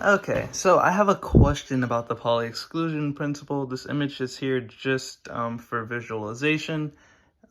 Okay, so I have a question about the Pauli exclusion principle. This image is here just for visualization.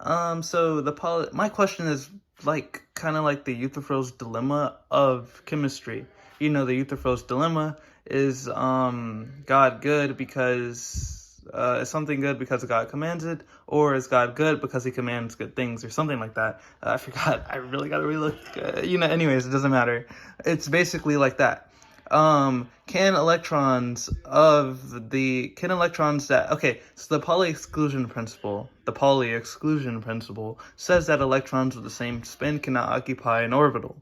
So my question is like kind of like the Euthyphro's dilemma of chemistry. You know, the Euthyphro's dilemma is God good because is something good because God commands it, or is God good because He commands good things, or something like that. I forgot. I really gotta relook. Anyways, it doesn't matter. It's basically like that. Can electrons that, okay, so the Pauli exclusion principle says that electrons with the same spin cannot occupy an orbital.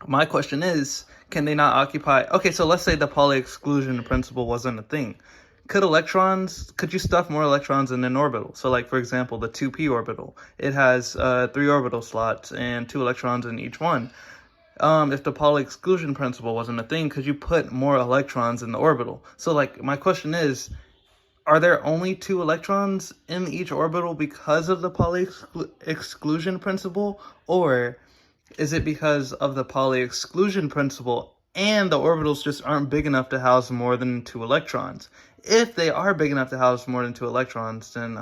My question is, can they not occupy, okay, so let's say the Pauli exclusion principle wasn't a thing. Could you stuff more electrons in an orbital? So like, for example, the 2p orbital, it has 3 orbital slots and 2 electrons in each one. If the Pauli exclusion principle wasn't a thing, could you put more electrons in the orbital? So like, my question is, are there only 2 electrons in each orbital because of the Pauli exclusion principle? Or is it because of the Pauli exclusion principle and the orbitals just aren't big enough to house more than 2 electrons? If they are big enough to house more than 2 electrons, then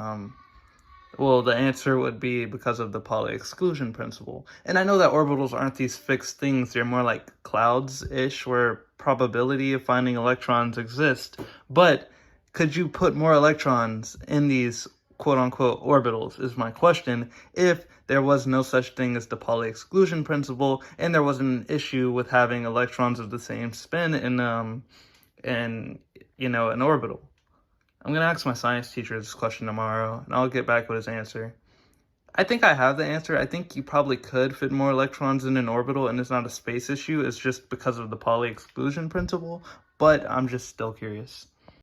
well, the answer would be because of the Pauli exclusion principle. And I know that orbitals aren't these fixed things. They're more like clouds-ish, where probability of finding electrons exist. But could you put more electrons in these quote-unquote orbitals, is my question, if there was no such thing as the Pauli exclusion principle, and there wasn't an issue with having electrons of the same spin in an orbital. I'm going to ask my science teacher this question tomorrow, and I'll get back with his answer. I think I have the answer. I think you probably could fit more electrons in an orbital, and it's not a space issue. It's just because of the Pauli exclusion principle, but I'm just still curious.